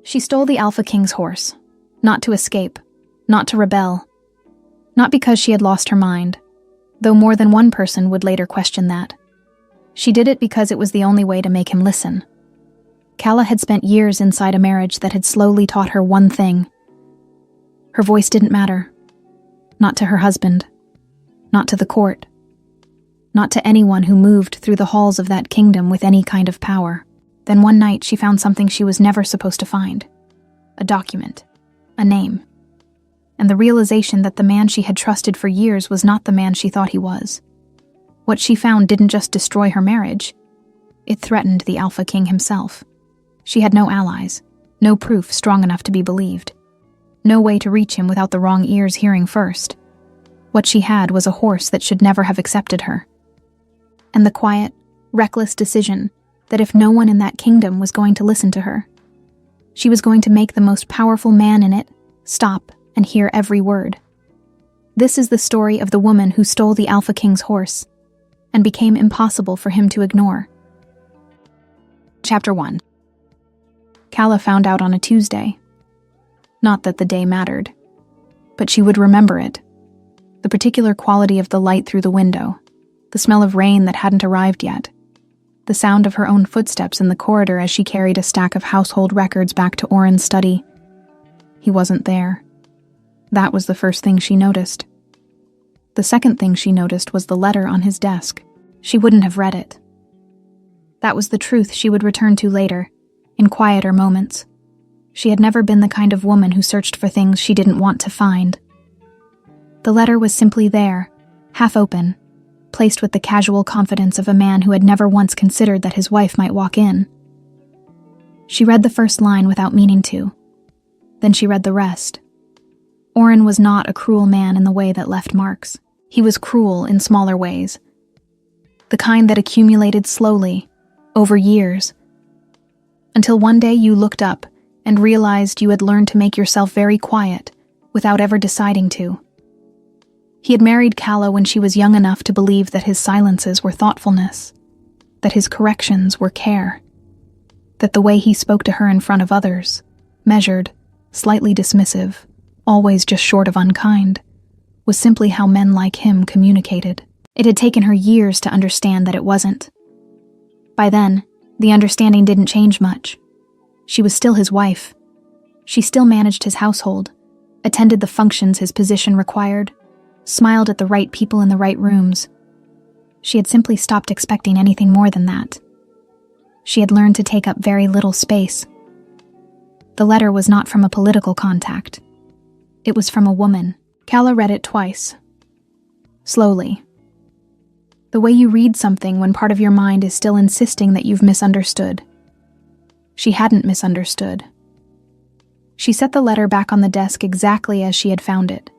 She stole the Alpha King's horse, not to escape, not to rebel, not because she had lost her mind, though more than one person would later question that. She did it because it was the only way to make him listen. Calla had spent years inside a marriage that had slowly taught her one thing. Her voice didn't matter. Not to her husband. Not to the court. Not to anyone who moved through the halls of that kingdom with any kind of power. Then one night she found something she was never supposed to find. A document. A name. And the realization that the man she had trusted for years was not the man she thought he was. What she found didn't just destroy her marriage. It threatened the Alpha King himself. She had no allies, no proof strong enough to be believed. No way to reach him without the wrong ears hearing first. What she had was a horse that should never have accepted her. And the quiet, reckless decision that if no one in that kingdom was going to listen to her, she was going to make the most powerful man in it stop and hear every word. This is the story of the woman who stole the Alpha King's horse and became impossible for him to ignore. Chapter 1. Calla found out on a Tuesday. Not that the day mattered, but she would remember it. The particular quality of the light through the window, the smell of rain that hadn't arrived yet, the sound of her own footsteps in the corridor as she carried a stack of household records back to Oren's study. He wasn't there. That was the first thing she noticed. The second thing she noticed was the letter on his desk. She wouldn't have read it. That was the truth she would return to later, in quieter moments. She had never been the kind of woman who searched for things she didn't want to find. The letter was simply there, half open, placed with the casual confidence of a man who had never once considered that his wife might walk in. She read the first line without meaning to. Then she read the rest. Oren was not a cruel man in the way that left marks. He was cruel in smaller ways. The kind that accumulated slowly, over years. Until one day you looked up and realized you had learned to make yourself very quiet without ever deciding to. He had married Calla when she was young enough to believe that his silences were thoughtfulness, that his corrections were care, that the way he spoke to her in front of others, measured, slightly dismissive, always just short of unkind, was simply how men like him communicated. It had taken her years to understand that it wasn't. By then, the understanding didn't change much. She was still his wife. She still managed his household, attended the functions his position required, smiled at the right people in the right rooms. She had simply stopped expecting anything more than that. She had learned to take up very little space. The letter was not from a political contact. It was from a woman. Calla read it twice. Slowly. The way you read something when part of your mind is still insisting that you've misunderstood. She hadn't misunderstood. She set the letter back on the desk exactly as she had found it.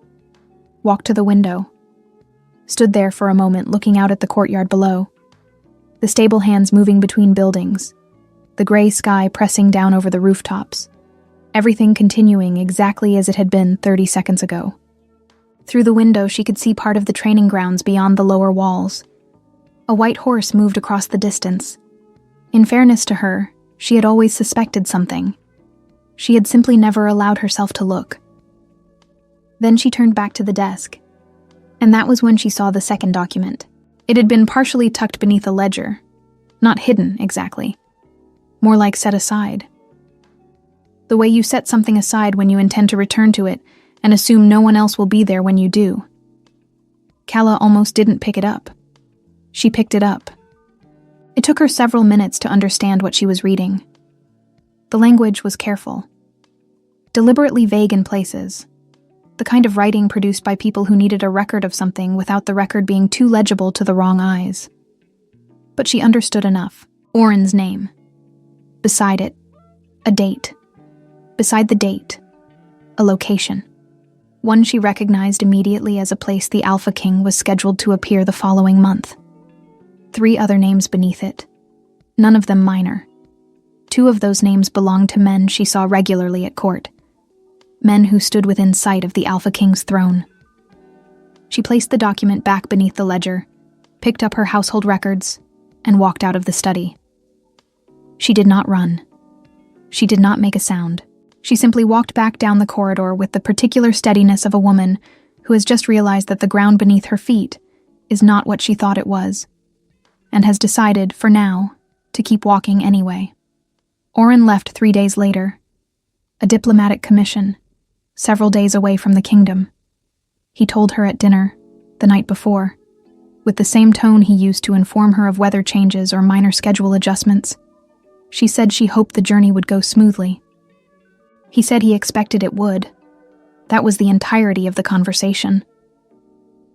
Walked to the window. Stood there for a moment looking out at the courtyard below. The stable hands moving between buildings. The gray sky pressing down over the rooftops. Everything continuing exactly as it had been 30 seconds ago. Through the window she could see part of the training grounds beyond the lower walls. A white horse moved across the distance. In fairness to her, she had always suspected something. She had simply never allowed herself to look. Then she turned back to the desk, and that was when she saw the second document. It had been partially tucked beneath a ledger. Not hidden, exactly. More like set aside. The way you set something aside when you intend to return to it and assume no one else will be there when you do. Calla almost didn't pick it up. She picked it up. It took her several minutes to understand what she was reading. The language was careful. Deliberately vague in places. The kind of writing produced by people who needed a record of something without the record being too legible to the wrong eyes. But she understood enough. Oren's name. Beside it, a date. Beside the date, a location. One she recognized immediately as a place the Alpha King was scheduled to appear the following month. 3 other names beneath it, none of them minor. 2 of those names belonged to men she saw regularly at court. Men who stood within sight of the Alpha King's throne. She placed the document back beneath the ledger, picked up her household records, and walked out of the study. She did not run. She did not make a sound. She simply walked back down the corridor with the particular steadiness of a woman who has just realized that the ground beneath her feet is not what she thought it was, and has decided, for now, to keep walking anyway. Oren left 3 days later, a diplomatic commission, several days away from the kingdom. He told her at dinner, the night before, with the same tone he used to inform her of weather changes or minor schedule adjustments. She said she hoped the journey would go smoothly. He said he expected it would. That was the entirety of the conversation.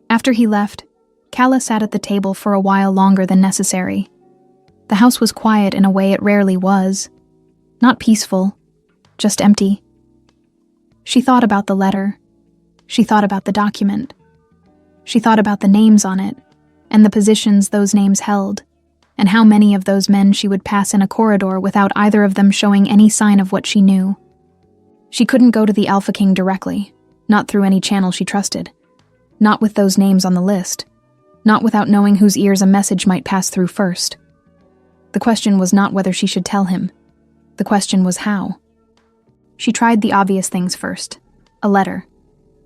After he left, Calla sat at the table for a while longer than necessary. The house was quiet in a way it rarely was. Not peaceful, just empty. She thought about the letter. She thought about the document. She thought about the names on it, and the positions those names held, and how many of those men she would pass in a corridor without either of them showing any sign of what she knew. She couldn't go to the Alpha King directly, not through any channel she trusted, not with those names on the list, not without knowing whose ears a message might pass through first. The question was not whether she should tell him. The question was how. She tried the obvious things first. A letter,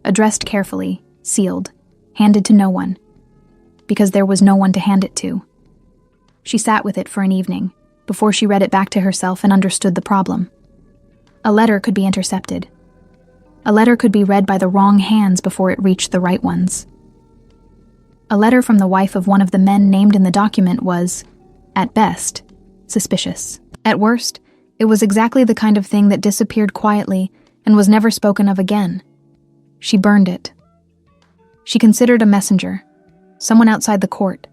addressed carefully, sealed, handed to no one, because there was no one to hand it to. She sat with it for an evening, before she read it back to herself and understood the problem. A letter could be intercepted. A letter could be read by the wrong hands before it reached the right ones. A letter from the wife of one of the men named in the document was, at best, suspicious. At worst, it was exactly the kind of thing that disappeared quietly and was never spoken of again. She burned it. She considered a messenger, someone outside the court,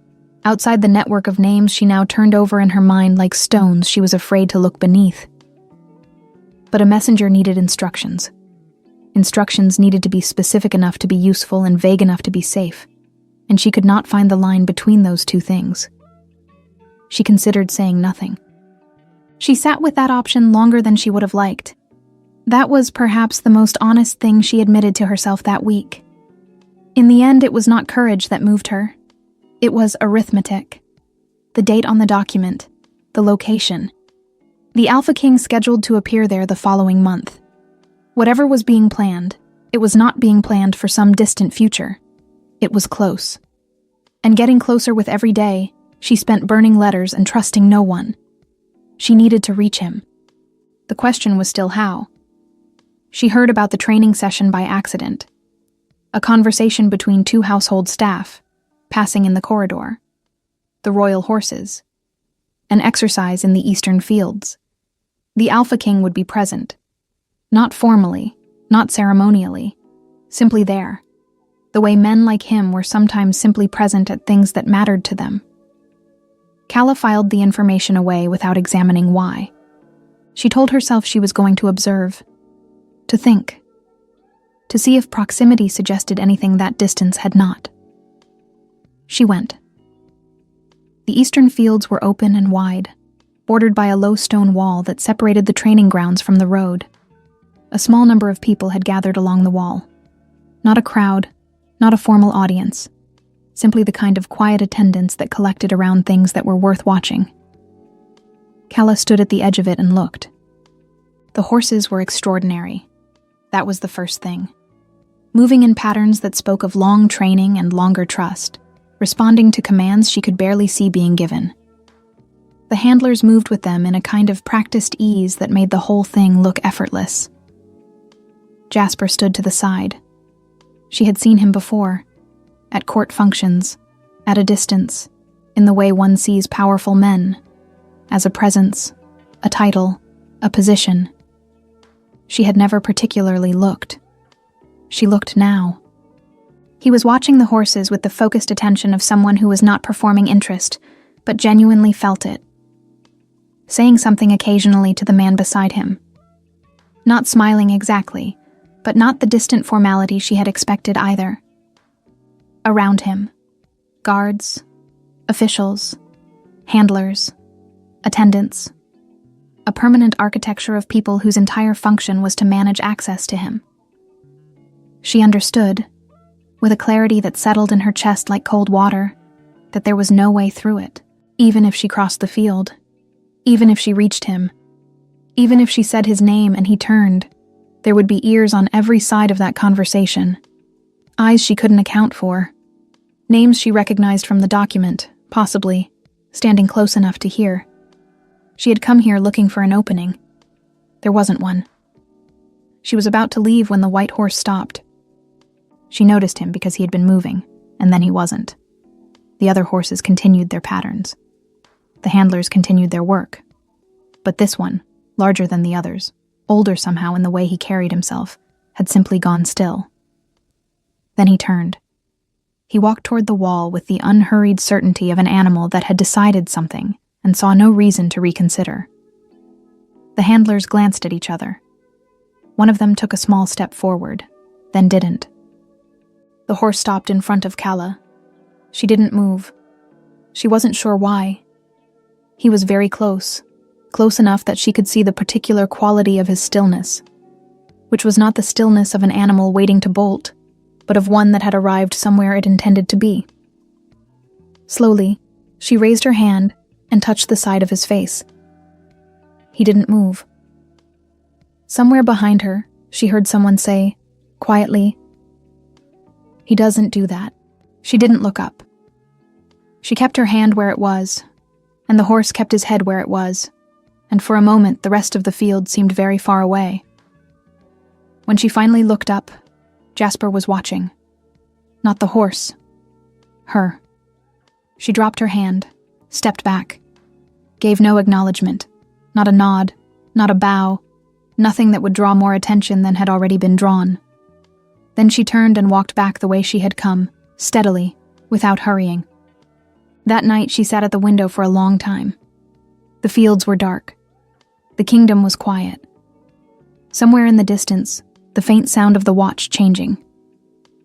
outside the network of names she now turned over in her mind like stones she was afraid to look beneath. But a messenger needed instructions. Instructions needed to be specific enough to be useful and vague enough to be safe, and she could not find the line between those two things. She considered saying nothing. She sat with that option longer than she would have liked. That was perhaps the most honest thing she admitted to herself that week. In the end, it was not courage that moved her. It was arithmetic. The date on the document, the location. The Alpha King scheduled to appear there the following month. Whatever was being planned, it was not being planned for some distant future. It was close. And getting closer with every day, she spent burning letters and trusting no one. She needed to reach him. The question was still how. She heard about the training session by accident. A conversation between two household staff, passing in the corridor. The royal horses. An exercise in the eastern fields. The Alpha King would be present. Not formally, not ceremonially, simply there. The way men like him were sometimes simply present at things that mattered to them. Calla filed the information away without examining why. She told herself she was going to observe, to think, to see if proximity suggested anything that distance had not. She went. The eastern fields were open and wide, bordered by a low stone wall that separated the training grounds from the road. A small number of people had gathered along the wall. Not a crowd, not a formal audience, simply the kind of quiet attendance that collected around things that were worth watching. Calla stood at the edge of it and looked. The horses were extraordinary. That was the first thing. Moving in patterns that spoke of long training and longer trust, responding to commands she could barely see being given. The handlers moved with them in a kind of practiced ease that made the whole thing look effortless. Jasper stood to the side. She had seen him before, at court functions, at a distance, in the way one sees powerful men, as a presence, a title, a position. She had never particularly looked. She looked now. He was watching the horses with the focused attention of someone who was not performing interest, but genuinely felt it. Saying something occasionally to the man beside him. Not smiling exactly, but not the distant formality she had expected either. Around him, guards, officials, handlers, attendants. A permanent architecture of people whose entire function was to manage access to him. She understood, with a clarity that settled in her chest like cold water, that there was no way through it, even if she crossed the field, even if she reached him, even if she said his name and he turned, There would be ears on every side of that conversation. Eyes she couldn't account for. Names she recognized from the document, possibly, standing close enough to hear. She had come here looking for an opening. There wasn't one. She was about to leave when the white horse stopped. She noticed him because he had been moving, and then he wasn't. The other horses continued their patterns. The handlers continued their work. But this one, larger than the others, older somehow in the way he carried himself, had simply gone still. Then he turned. He walked toward the wall with the unhurried certainty of an animal that had decided something and saw no reason to reconsider. The handlers glanced at each other. One of them took a small step forward, then didn't. The horse stopped in front of Calla. She didn't move. She wasn't sure why. He was very close enough that she could see the particular quality of his stillness, which was not the stillness of an animal waiting to bolt, but of one that had arrived somewhere it intended to be. Slowly, she raised her hand and touched the side of his face. He didn't move. Somewhere behind her, she heard someone say, quietly, "He doesn't do that." She didn't look up. She kept her hand where it was, and the horse kept his head where it was, and for a moment the rest of the field seemed very far away. When she finally looked up, Jasper was watching. Not the horse. Her. She dropped her hand, stepped back, gave no acknowledgement, not a nod, not a bow, nothing that would draw more attention than had already been drawn. Then she turned and walked back the way she had come, steadily, without hurrying. That night she sat at the window for a long time. The fields were dark. The kingdom was quiet. Somewhere in the distance, the faint sound of the watch changing.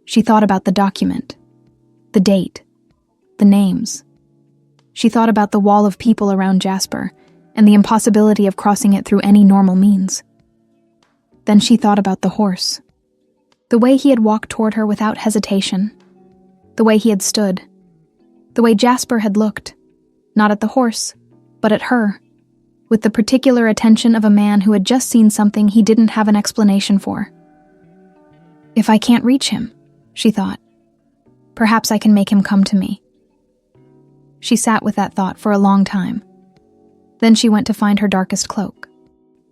She thought about the document, the date, the names. She thought about the wall of people around Jasper and the impossibility of crossing it through any normal means. Then she thought about the horse. The way he had walked toward her without hesitation. The way he had stood. The way Jasper had looked, not at the horse, but at her, with the particular attention of a man who had just seen something he didn't have an explanation for. If I can't reach him, she thought, perhaps I can make him come to me. She sat with that thought for a long time. Then she went to find her darkest cloak.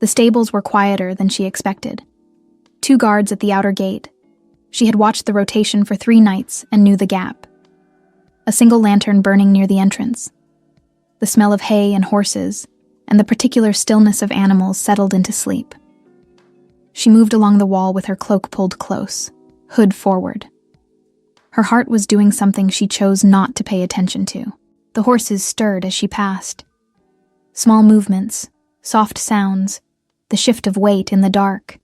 The stables were quieter than she expected. 2 guards at the outer gate. She had watched the rotation for 3 nights and knew the gap. A single lantern burning near the entrance. The smell of hay and horses, and the particular stillness of animals settled into sleep. She moved along the wall with her cloak pulled close, hood forward. Her heart was doing something she chose not to pay attention to. The horses stirred as she passed. Small movements, soft sounds, the shift of weight in the dark.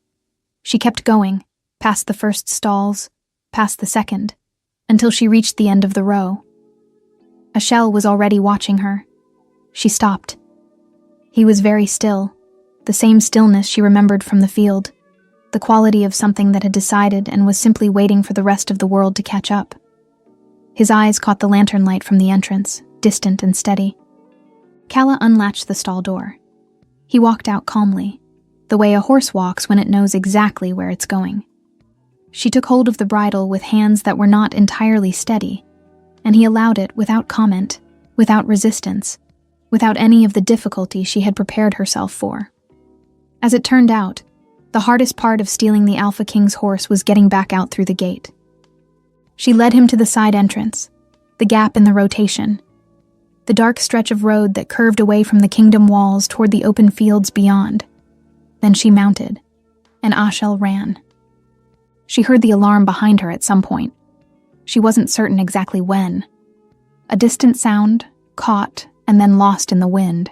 She kept going, past the first stalls, past the second, until she reached the end of the row. A shell was already watching her. She stopped. He was very still, the same stillness she remembered from the field, the quality of something that had decided and was simply waiting for the rest of the world to catch up. His eyes caught the lantern light from the entrance, distant and steady. Calla unlatched the stall door. He walked out calmly, the way a horse walks when it knows exactly where it's going. She took hold of the bridle with hands that were not entirely steady, and he allowed it without comment, without resistance, without any of the difficulty she had prepared herself for. As it turned out, the hardest part of stealing the Alpha King's horse was getting back out through the gate. She led him to the side entrance, the gap in the rotation, the dark stretch of road that curved away from the kingdom walls toward the open fields beyond. Then she mounted, and Ashel ran. She heard the alarm behind her at some point. She wasn't certain exactly when. A distant sound, caught, and then lost in the wind.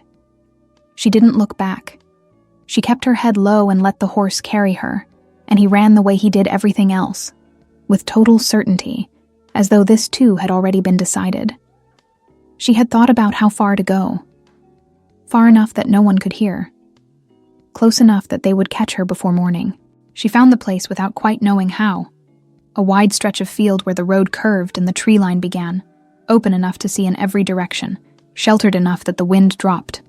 She didn't look back. She kept her head low and let the horse carry her, and he ran the way he did everything else, with total certainty, as though this too had already been decided. She had thought about how far to go. Far enough that no one could hear. Close enough that they would catch her before morning. She found the place without quite knowing how. A wide stretch of field where the road curved and the tree line began, open enough to see in every direction, sheltered enough that the wind dropped.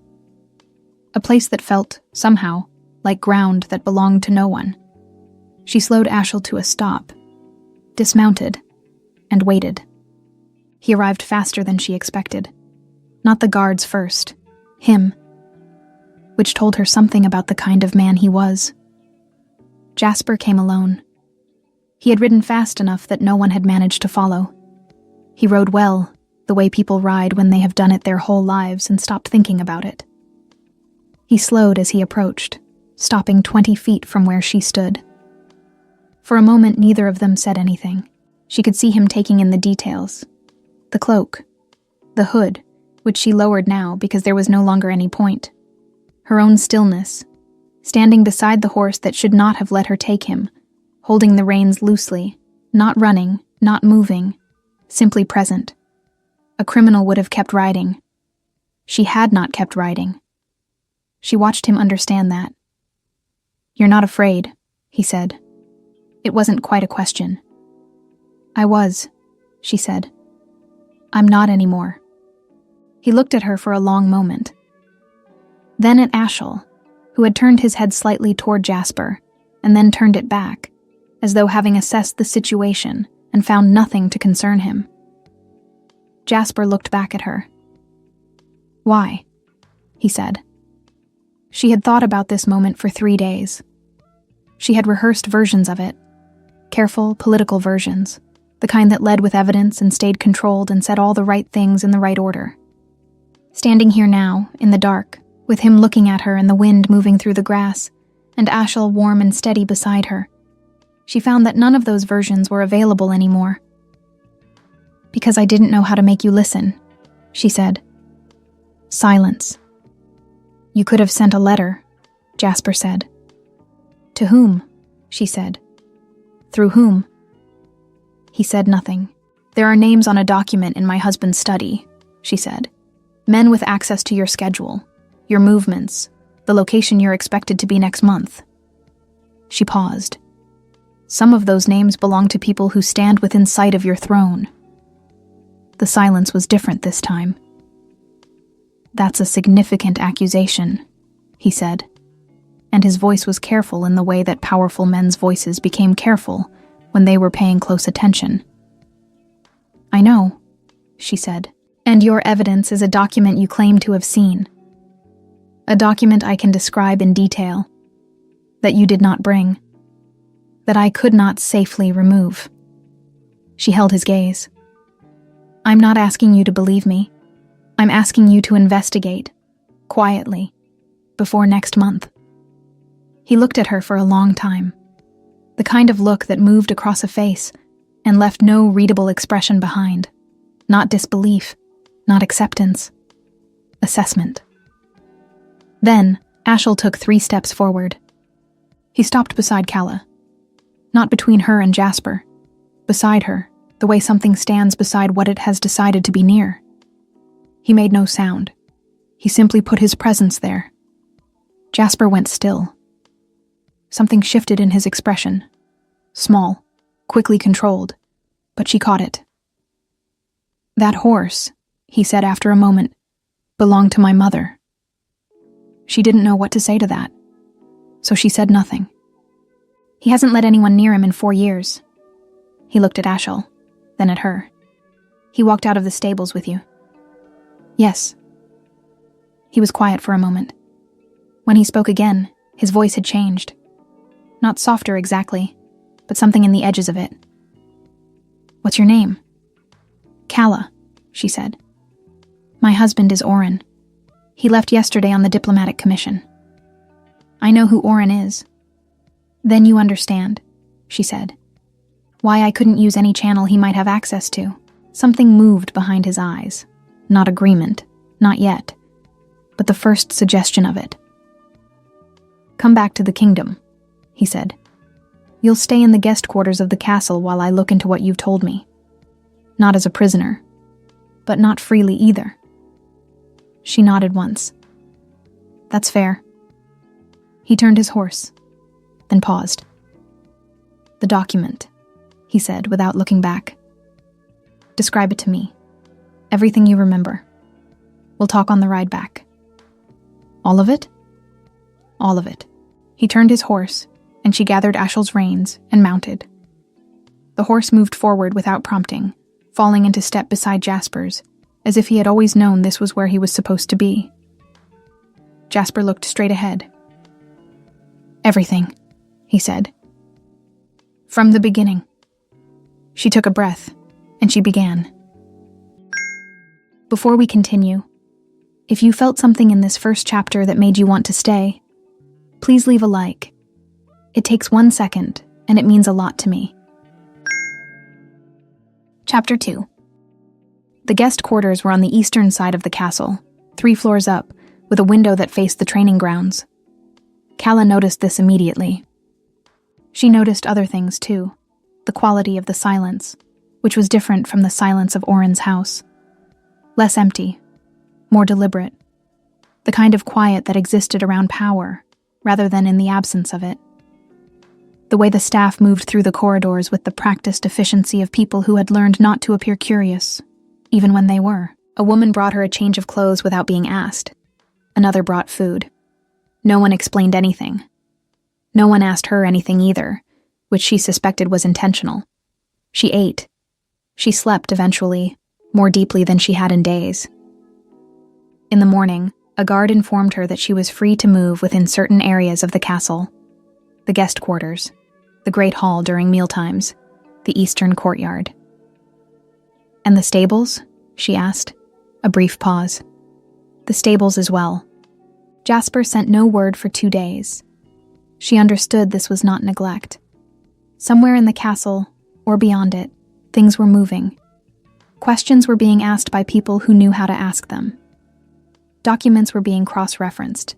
A place that felt, somehow, like ground that belonged to no one. She slowed Ashel to a stop, dismounted, and waited. He arrived faster than she expected. Not the guards first, him, which told her something about the kind of man he was. Jasper came alone. He had ridden fast enough that no one had managed to follow. He rode well, the way people ride when they have done it their whole lives and stopped thinking about it. He slowed as he approached, stopping 20 feet from where she stood. For a moment, neither of them said anything. She could see him taking in the details. The cloak, the hood, which she lowered now because there was no longer any point. Her own stillness, standing beside the horse that should not have let her take him, holding the reins loosely, not running, not moving, simply present. A criminal would have kept riding. She had not kept riding. She watched him understand that. "You're not afraid," he said. It wasn't quite a question. "I was," she said. "I'm not anymore." He looked at her for a long moment. Then at Ashel, who had turned his head slightly toward Jasper, and then turned it back, as though having assessed the situation and found nothing to concern him. Jasper looked back at her. "Why?" he said. She had thought about this moment for 3 days. She had rehearsed versions of it, careful, political versions, the kind that led with evidence and stayed controlled and said all the right things in the right order. Standing here now, in the dark, with him looking at her and the wind moving through the grass, and Ashel warm and steady beside her, she found that none of those versions were available anymore. "Because I didn't know how to make you listen," she said. Silence. "You could have sent a letter," Jasper said. "To whom?" she said. "Through whom?" He said nothing. "There are names on a document in my husband's study," she said. "Men with access to your schedule, your movements, the location you're expected to be next month." She paused. "Some of those names belong to people who stand within sight of your throne." The silence was different this time. "That's a significant accusation," he said, and his voice was careful in the way that powerful men's voices became careful when they were paying close attention. "I know," she said, "and your evidence is a document you claim to have seen. A document I can describe in detail, that you did not bring, that I could not safely remove." She held his gaze. "I'm not asking you to believe me. I'm asking you to investigate, quietly, before next month." He looked at her for a long time, the kind of look that moved across a face and left no readable expression behind. Not disbelief, not acceptance. Assessment. Then, Ashel took 3 steps forward. He stopped beside Calla. Not between her and Jasper. Beside her, the way something stands beside what it has decided to be near. He made no sound. He simply put his presence there. Jasper went still. Something shifted in his expression. Small, quickly controlled, but she caught it. "That horse," he said after a moment, "belonged to my mother." She didn't know what to say to that, so she said nothing. "He hasn't let anyone near him in 4 years. He looked at Ashel, then at her. "He walked out of the stables with you." "Yes." He was quiet for a moment. When he spoke again, his voice had changed. Not softer exactly, but something in the edges of it. "What's your name?" "Calla," she said. "My husband is Oren. He left yesterday on the diplomatic commission." "I know who Oren is." "Then you understand," she said. "Why I couldn't use any channel he might have access to." Something moved behind his eyes. Not agreement, not yet, but the first suggestion of it. "Come back to the kingdom," he said. "You'll stay in the guest quarters of the castle while I look into what you've told me. Not as a prisoner, but not freely either." She nodded once. "That's fair." He turned his horse, then paused. "The document," he said without looking back. "Describe it to me. Everything you remember. We'll talk on the ride back." "All of it?" "All of it." He turned his horse, and she gathered Ashel's reins and mounted. The horse moved forward without prompting, falling into step beside Jasper's, as if he had always known this was where he was supposed to be. Jasper looked straight ahead. "Everything," he said. "From the beginning." She took a breath, and she began. Before we continue, if you felt something in this first chapter that made you want to stay, please leave a like. It takes 1 second, and it means a lot to me. Chapter 2. The guest quarters were on the eastern side of the castle, 3 floors up, with a window that faced the training grounds. Calla noticed this immediately. She noticed other things too, the quality of the silence, which was different from the silence of Oren's house. Less empty, more deliberate, the kind of quiet that existed around power, rather than in the absence of it. The way the staff moved through the corridors with the practiced efficiency of people who had learned not to appear curious, even when they were. A woman brought her a change of clothes without being asked. Another brought food. No one explained anything. No one asked her anything either, which she suspected was intentional. She ate. She slept eventually, more deeply than she had in days. In the morning, a guard informed her that she was free to move within certain areas of the castle. The guest quarters, the great hall during mealtimes, the eastern courtyard. "And the stables?" she asked. A brief pause. "The stables as well." Jasper sent no word for 2 days. She understood this was not neglect. Somewhere in the castle, or beyond it, things were moving. Questions were being asked by people who knew how to ask them. Documents were being cross-referenced.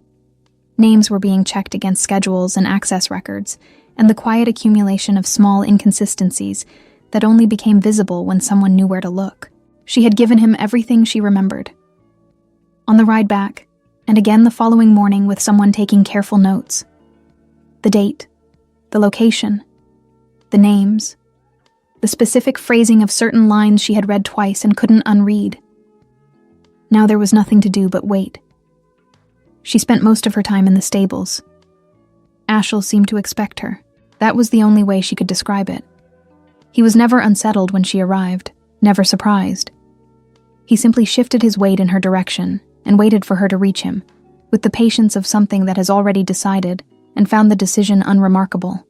Names were being checked against schedules and access records, and the quiet accumulation of small inconsistencies that only became visible when someone knew where to look. She had given him everything she remembered. On the ride back, and again the following morning with someone taking careful notes. The date, the location, the names, the specific phrasing of certain lines she had read twice and couldn't unread. Now there was nothing to do but wait. She spent most of her time in the stables. Ashel seemed to expect her. That was the only way she could describe it. He was never unsettled when she arrived, never surprised. He simply shifted his weight in her direction and waited for her to reach him, with the patience of something that has already decided and found the decision unremarkable.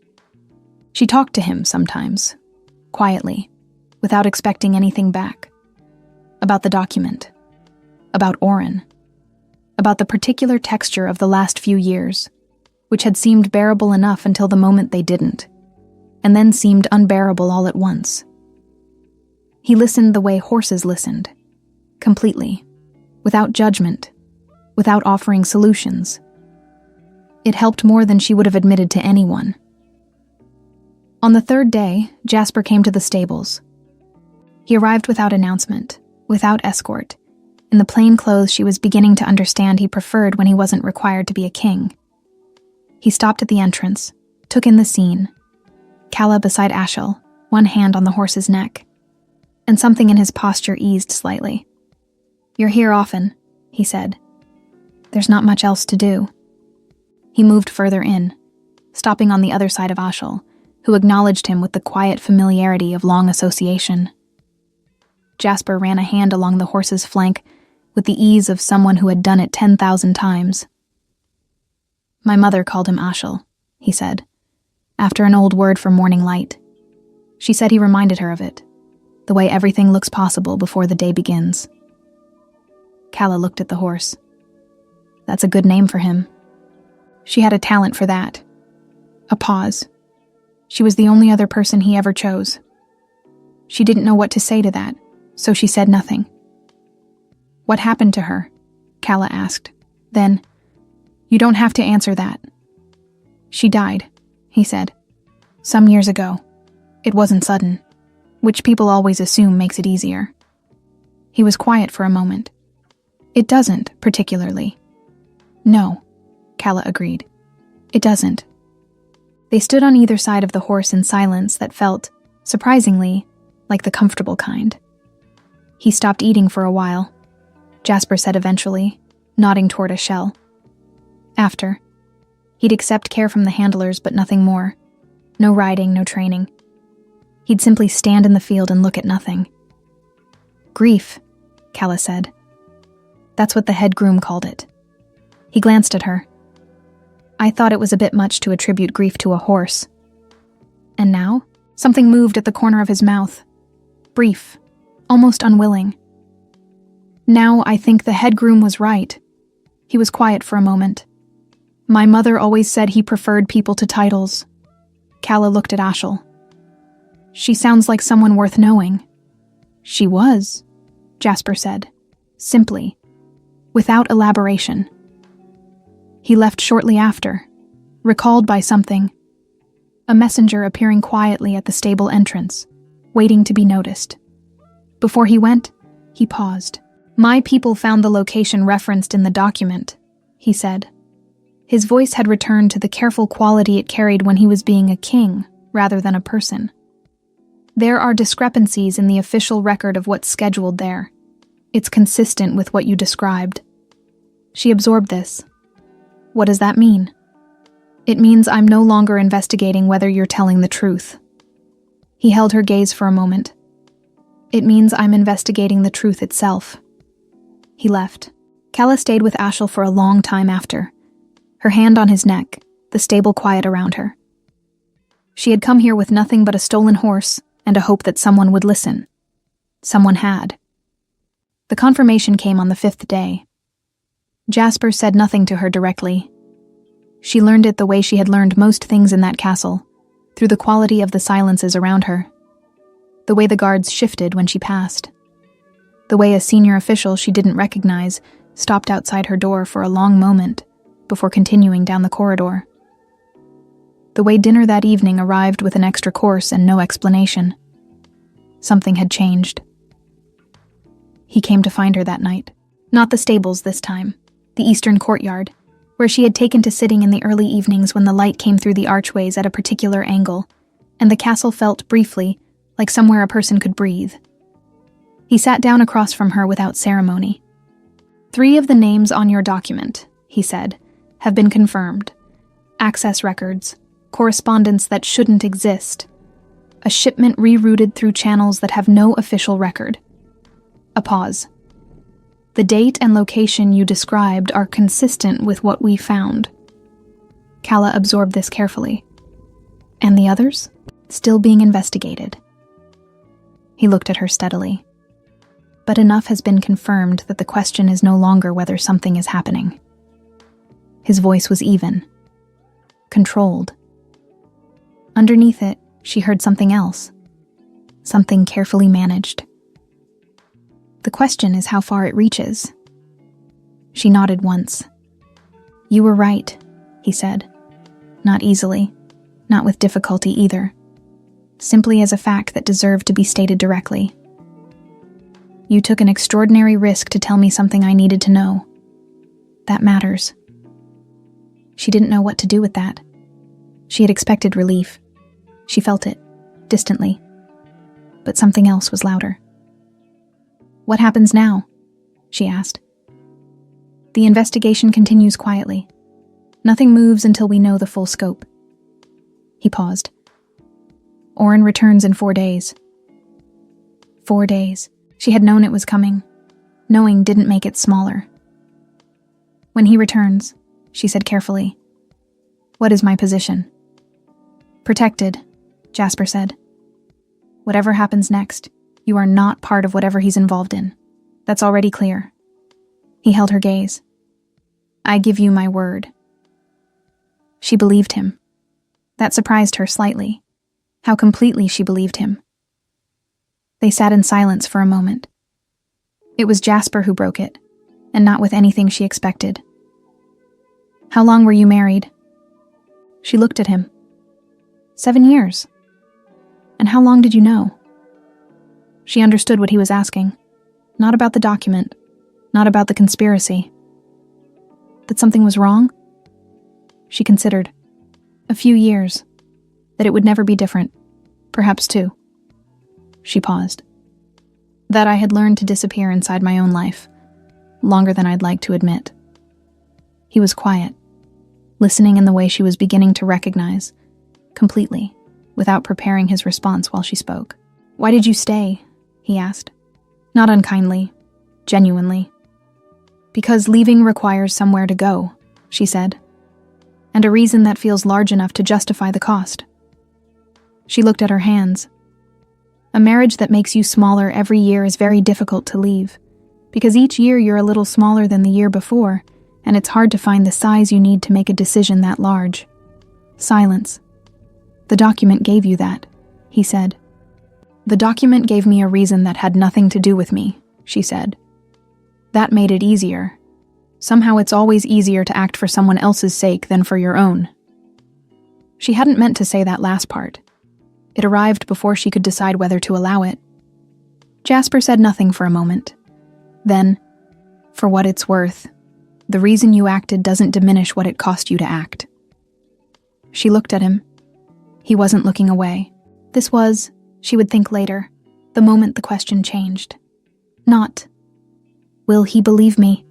She talked to him sometimes, quietly, without expecting anything back. About the document. About Oren. About the particular texture of the last few years, which had seemed bearable enough until the moment they didn't, and then seemed unbearable all at once. He listened the way horses listened, completely, without judgment, without offering solutions. It helped more than she would have admitted to anyone. On the 3rd day, Jasper came to the stables. He arrived without announcement, without escort, in the plain clothes she was beginning to understand he preferred when he wasn't required to be a king. He stopped at the entrance, took in the scene. Calla beside Ashel, one hand on the horse's neck, and something in his posture eased slightly. "You're here often," he said. "There's not much else to do." He moved further in, stopping on the other side of Ashel, who acknowledged him with the quiet familiarity of long association. Jasper ran a hand along the horse's flank with the ease of someone who had done it 10,000 times. "My mother called him Ashel," he said, after an old word for morning light. She said he reminded her of it, the way everything looks possible before the day begins. Calla looked at the horse. That's a good name for him. She had a talent for that. A pause. She was the only other person he ever chose. She didn't know what to say to that, so she said nothing. "What happened to her?" Calla asked. Then, "You don't have to answer that." "She died," he said. "Some years ago. It wasn't sudden, which people always assume makes it easier." He was quiet for a moment. "It doesn't, particularly." "No," Calla agreed. "It doesn't." They stood on either side of the horse in silence that felt, surprisingly, like the comfortable kind. He stopped eating for a while, Jasper said eventually, nodding toward a shell. After, He'd accept care from the handlers, but nothing more. No riding, no training. He'd simply stand in the field and look at nothing. Grief, Calla said. That's what the head groom called it. He glanced at her. I thought it was a bit much to attribute grief to a horse. And now, something moved at the corner of his mouth. Brief, almost unwilling. Now I think the head groom was right. He was quiet for a moment. My mother always said he preferred people to titles. Calla looked at Ashel. She sounds like someone worth knowing. She was, Jasper said, simply, without elaboration. He left shortly after, recalled by something. A messenger appearing quietly at the stable entrance, waiting to be noticed. Before he went, he paused. My people found the location referenced in the document, he said. His voice had returned to the careful quality it carried when he was being a king rather than a person. There are discrepancies in the official record of what's scheduled there. It's consistent with what you described. She absorbed this. What does that mean? It means I'm no longer investigating whether you're telling the truth. He held her gaze for a moment. It means I'm investigating the truth itself. He left. Calla stayed with Ashel for a long time after, her hand on his neck, the stable quiet around her. She had come here with nothing but a stolen horse and a hope that someone would listen. Someone had. The confirmation came on the 5th day. Jasper said nothing to her directly. She learned it the way she had learned most things in that castle, through the quality of the silences around her. The way the guards shifted when she passed. The way a senior official she didn't recognize stopped outside her door for a long moment before continuing down the corridor. The way dinner that evening arrived with an extra course and no explanation. Something had changed. He came to find her that night. Not the stables this time, the eastern courtyard, where she had taken to sitting in the early evenings when the light came through the archways at a particular angle, and the castle felt briefly like somewhere a person could breathe. He sat down across from her without ceremony. 3 of the names on your document, he said, have been confirmed. Access records, correspondence that shouldn't exist. A shipment rerouted through channels that have no official record. A pause. The date and location you described are consistent with what we found. Calla absorbed this carefully. And the others? Still being investigated. He looked at her steadily. But enough has been confirmed that the question is no longer whether something is happening. His voice was even. Controlled. Underneath it, she heard something else. Something carefully managed. The question is how far it reaches. She nodded once. You were right, he said. Not easily, not with difficulty either. Simply as a fact that deserved to be stated directly. You took an extraordinary risk to tell me something I needed to know. That matters. She didn't know what to do with that. She had expected relief. She felt it, distantly. But something else was louder. What happens now? She asked. The investigation continues quietly. Nothing moves until we know the full scope. He paused. Oren returns in 4 days. 4 days. She had known it was coming. Knowing didn't make it smaller. When he returns, she said carefully, what is my position? Protected, Jasper said. Whatever happens next, you are not part of whatever he's involved in. That's already clear. He held her gaze. I give you my word. She believed him. That surprised her slightly. How completely she believed him. They sat in silence for a moment. It was Jasper who broke it, and not with anything she expected. How long were you married? She looked at him. 7 years. And how long did you know? She understood what he was asking. Not about the document, not about the conspiracy. That something was wrong? She considered. A few years. That it would never be different. Perhaps 2. She paused. That I had learned to disappear inside my own life, longer than I'd like to admit. He was quiet. listening in the way she was beginning to recognize, completely, without preparing his response while she spoke. "Why did you stay?" he asked. Not unkindly, genuinely. "Because leaving requires somewhere to go," she said, "and a reason that feels large enough to justify the cost." She looked at her hands. "A marriage that makes you smaller every year is very difficult to leave, because each year you're a little smaller than the year before, and it's hard to find the size you need to make a decision that large." Silence. "The document gave you that," he said. "The document gave me a reason that had nothing to do with me," she said. "That made it easier. Somehow it's always easier to act for someone else's sake than for your own." She hadn't meant to say that last part. It arrived before she could decide whether to allow it. Jasper said nothing for a moment. Then, "For what it's worth, the reason you acted doesn't diminish what it cost you to act." She looked at him. He wasn't looking away. This was, she would think later, the moment the question changed. Not, "Will he believe me?"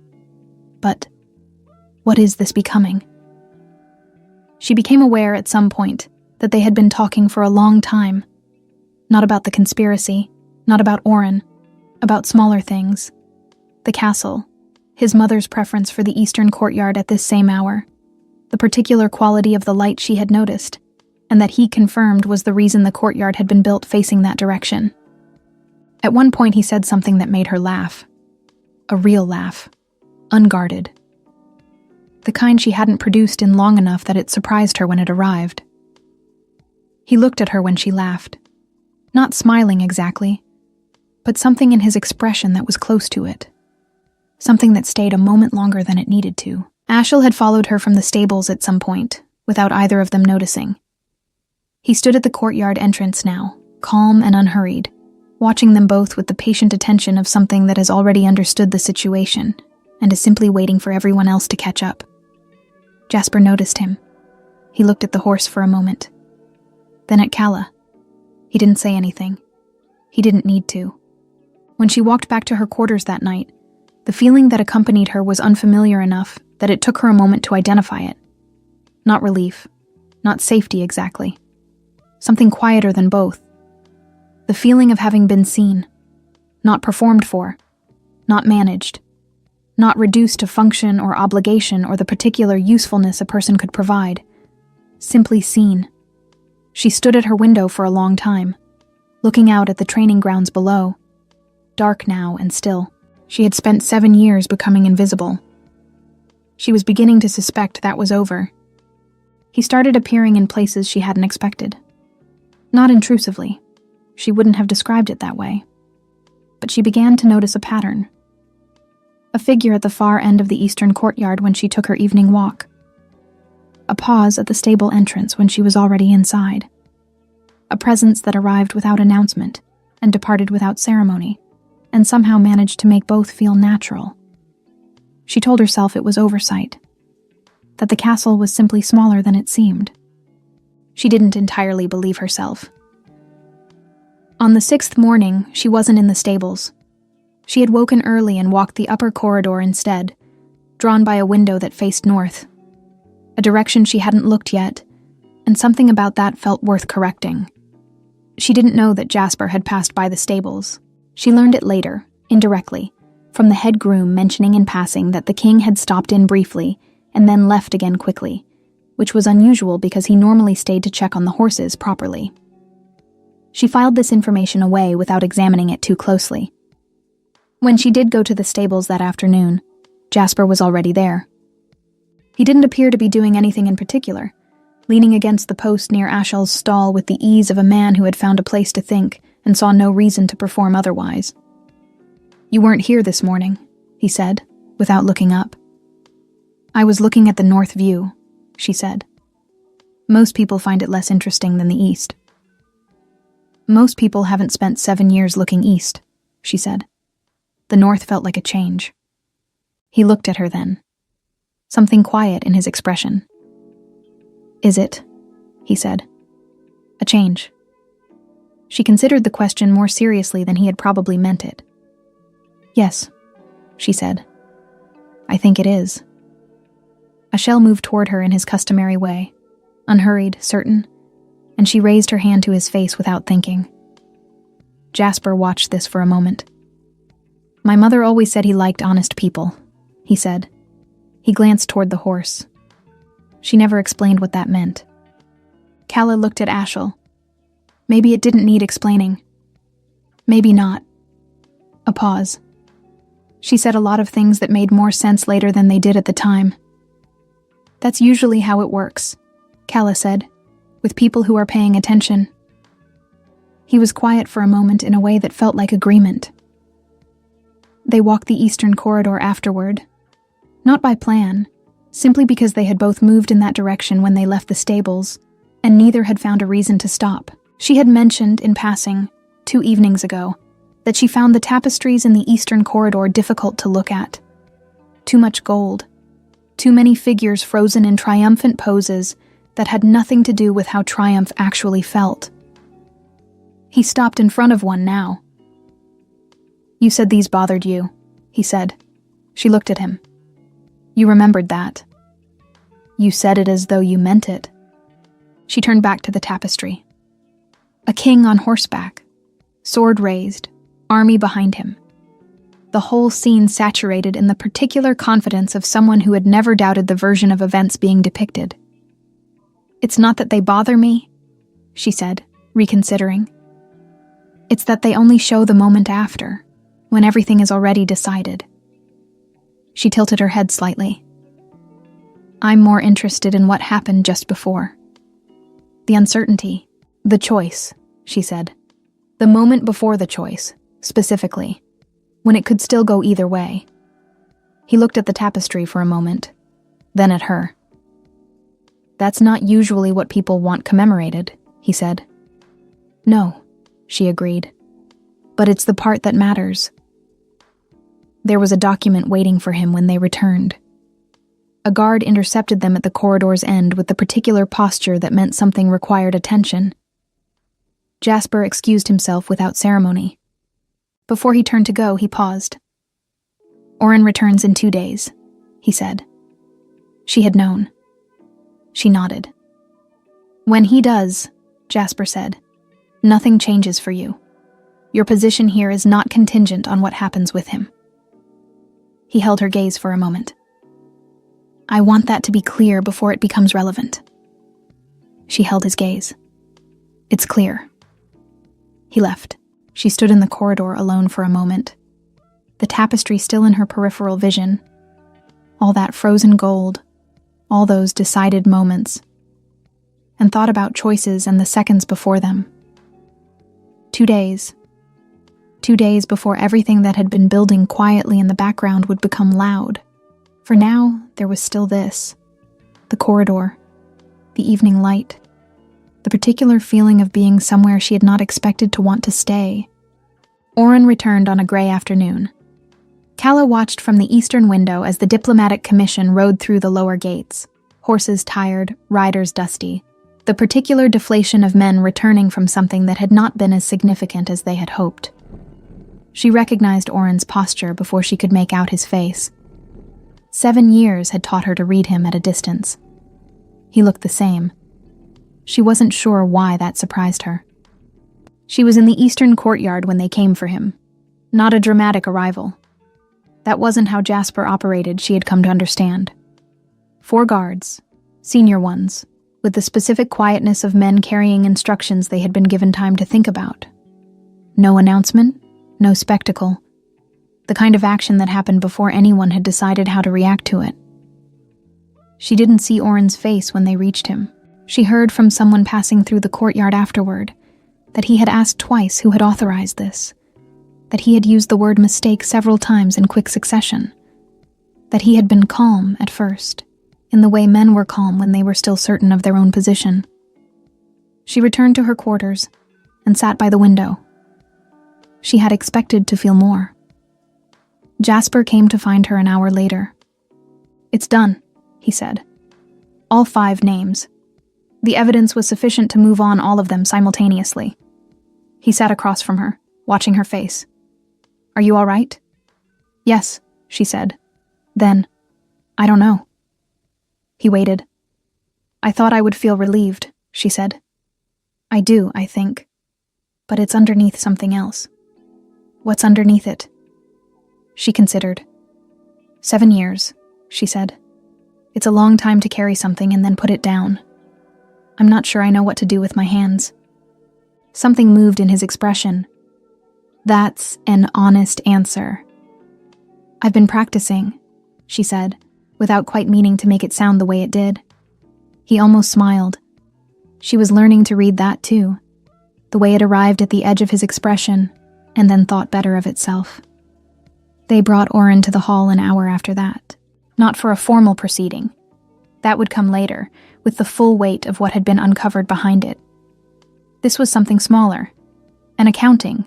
but, "What is this becoming?" She became aware at some point that they had been talking for a long time. Not about the conspiracy, not about Oren, about smaller things. The castle, his mother's preference for the eastern courtyard at this same hour, the particular quality of the light she had noticed, and that he confirmed was the reason the courtyard had been built facing that direction. At one point he said something that made her laugh. A real laugh. Unguarded. The kind she hadn't produced in long enough that it surprised her when it arrived. He looked at her when she laughed. Not smiling exactly, but something in his expression that was close to it. Something that stayed a moment longer than it needed to. Ashel had followed her from the stables at some point, without either of them noticing. He stood at the courtyard entrance now, calm and unhurried, watching them both with the patient attention of something that has already understood the situation, and is simply waiting for everyone else to catch up. Jasper noticed him. He looked at the horse for a moment. Then at Calla. He didn't say anything. He didn't need to. When she walked back to her quarters that night, the feeling that accompanied her was unfamiliar enough that it took her a moment to identify it. Not relief, not safety exactly. Something quieter than both. The feeling of having been seen, not performed for, not managed, not reduced to function or obligation or the particular usefulness a person could provide. Simply seen. She stood at her window for a long time, looking out at the training grounds below. Dark now and still. She had spent 7 years becoming invisible. She was beginning to suspect that was over. He started appearing in places she hadn't expected. Not intrusively. She wouldn't have described it that way. But she began to notice a pattern. A figure at the far end of the eastern courtyard when she took her evening walk. A pause at the stable entrance when she was already inside. A presence that arrived without announcement and departed without ceremony, and somehow managed to make both feel natural. She told herself it was oversight, that the castle was simply smaller than it seemed. She didn't entirely believe herself. On the 6th morning, she wasn't in the stables. She had woken early and walked the upper corridor instead, drawn by a window that faced north. A direction she hadn't looked yet, and something about that felt worth correcting. She didn't know that Jasper had passed by the stables. She learned it later, indirectly, from the head groom mentioning in passing that the king had stopped in briefly and then left again quickly, which was unusual because he normally stayed to check on the horses properly. She filed this information away without examining it too closely. When she did go to the stables that afternoon, Jasper was already there. He didn't appear to be doing anything in particular, leaning against the post near Ashel's stall with the ease of a man who had found a place to think and saw no reason to perform otherwise. "You weren't here this morning," he said, without looking up. "I was looking at the north view," she said. "Most people find it less interesting than the east." "Most people haven't spent 7 years looking east," she said. The north felt like a change. He looked at her then. Something quiet in his expression. "Is it?" he said. "A change." She considered the question more seriously than he had probably meant it. "Yes," she said. "I think it is." Ashel moved toward her in his customary way, unhurried, certain, and she raised her hand to his face without thinking. Jasper watched this for a moment. "My mother always said he liked honest people," he said. He glanced toward the horse. She never explained what that meant. Calla looked at Ashel. Maybe it didn't need explaining. Maybe not. A pause. She said a lot of things that made more sense later than they did at the time. "That's usually how it works," Calla said, "with people who are paying attention." He was quiet for a moment in a way that felt like agreement. They walked the eastern corridor afterward. Not by plan, simply because they had both moved in that direction when they left the stables, and neither had found a reason to stop. She had mentioned, in passing, 2 evenings ago, that she found the tapestries in the eastern corridor difficult to look at. Too much gold. Too many figures frozen in triumphant poses that had nothing to do with how triumph actually felt. He stopped in front of one now. "You said these bothered you," he said. She looked at him. "You remembered that. You said it as though you meant it." She turned back to the tapestry. A king on horseback, sword raised, army behind him. The whole scene saturated in the particular confidence of someone who had never doubted the version of events being depicted. "It's not that they bother me," she said, reconsidering. "It's that they only show the moment after, when everything is already decided." She tilted her head slightly. "I'm more interested in what happened just before. The uncertainty, the choice," she said. "The moment before the choice, specifically, when it could still go either way." He looked at the tapestry for a moment, then at her. "That's not usually what people want commemorated," he said. "No," she agreed. "But it's the part that matters." There was a document waiting for him when they returned. A guard intercepted them at the corridor's end with the particular posture that meant something required attention. Jasper excused himself without ceremony. Before he turned to go, he paused. "Oren returns in 2 days," he said. She had known. She nodded. "When he does," Jasper said, "nothing changes for you. Your position here is not contingent on what happens with him." He held her gaze for a moment. "I want that to be clear before it becomes relevant." She held his gaze. "It's clear." He left. She stood in the corridor alone for a moment, the tapestry still in her peripheral vision, all that frozen gold, all those decided moments, and thought about choices and the seconds before them. 2 days. 2 days before everything that had been building quietly in the background would become loud. For now, there was still this. The corridor. The evening light. The particular feeling of being somewhere she had not expected to want to stay. Oren returned on a gray afternoon. Calla watched from the eastern window as the diplomatic commission rode through the lower gates. Horses tired, riders dusty. The particular deflation of men returning from something that had not been as significant as they had hoped. She recognized Oren's posture before she could make out his face. 7 years had taught her to read him at a distance. He looked the same. She wasn't sure why that surprised her. She was in the eastern courtyard when they came for him. Not a dramatic arrival. That wasn't how Jasper operated, she had come to understand. 4 guards, senior ones, with the specific quietness of men carrying instructions they had been given time to think about. No announcement, no spectacle. The kind of action that happened before anyone had decided how to react to it. She didn't see Oren's face when they reached him. She heard from someone passing through the courtyard afterward that he had asked twice who had authorized this, that he had used the word mistake several times in quick succession, that he had been calm at first, in the way men were calm when they were still certain of their own position. She returned to her quarters and sat by the window. She had expected to feel more. Jasper came to find her an hour later. "It's done," he said. "All 5 names. The evidence was sufficient to move on all of them simultaneously." He sat across from her, watching her face. "Are you all right?" "Yes," she said. Then, "I don't know." He waited. "I thought I would feel relieved," she said. "I do, I think. But it's underneath something else." "What's underneath it?" She considered. 7 years, she said. "It's a long time to carry something and then put it down. I'm not sure I know what to do with my hands." Something moved in his expression. "That's an honest answer." "I've been practicing," she said, without quite meaning to make it sound the way it did. He almost smiled. She was learning to read that too, the way it arrived at the edge of his expression and then thought better of itself. They brought Oren to the hall an hour after that, not for a formal proceeding. That would come later, with the full weight of what had been uncovered behind it. This was something smaller, an accounting,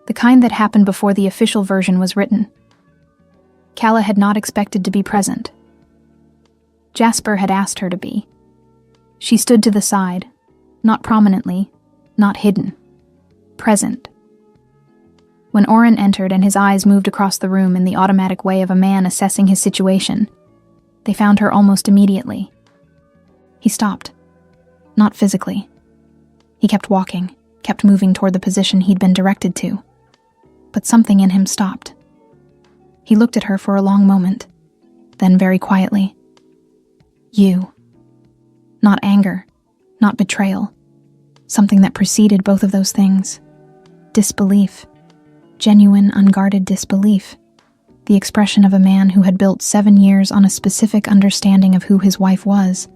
the kind that happened before the official version was written. Calla had not expected to be present. Jasper had asked her to be. She stood to the side, not prominently, not hidden, present. When Oren entered and his eyes moved across the room in the automatic way of a man assessing his situation, they found her almost immediately. He stopped. Not physically. He kept walking, kept moving toward the position he'd been directed to. But something in him stopped. He looked at her for a long moment, then very quietly. "You." Not anger, not betrayal. Something that preceded both of those things. Disbelief. Genuine, unguarded disbelief. The expression of a man who had built 7 years on a specific understanding of who his wife was,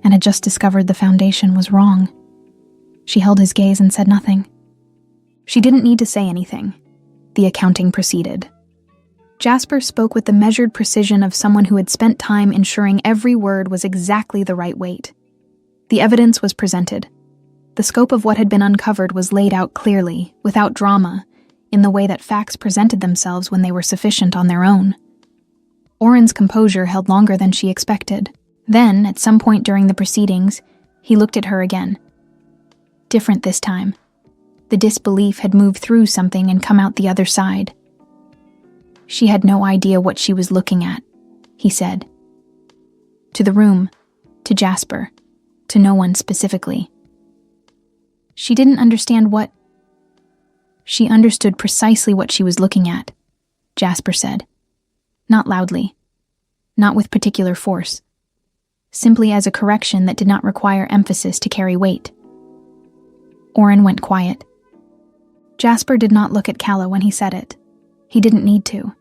and had just discovered the foundation was wrong. She held his gaze and said nothing. She didn't need to say anything. The accounting proceeded. Jasper spoke with the measured precision of someone who had spent time ensuring every word was exactly the right weight. The evidence was presented. The scope of what had been uncovered was laid out clearly, without drama, in the way that facts presented themselves when they were sufficient on their own. Oren's composure held longer than she expected. Then, at some point during the proceedings, he looked at her again. Different this time. The disbelief had moved through something and come out the other side. "She had no idea what she was looking at," he said. To the room, to Jasper, to no one specifically. She didn't understand what... She understood precisely what she was looking at, Jasper said. Not loudly. Not with particular force. Simply as a correction that did not require emphasis to carry weight. Oren went quiet. Jasper did not look at Calla when he said it. He didn't need to.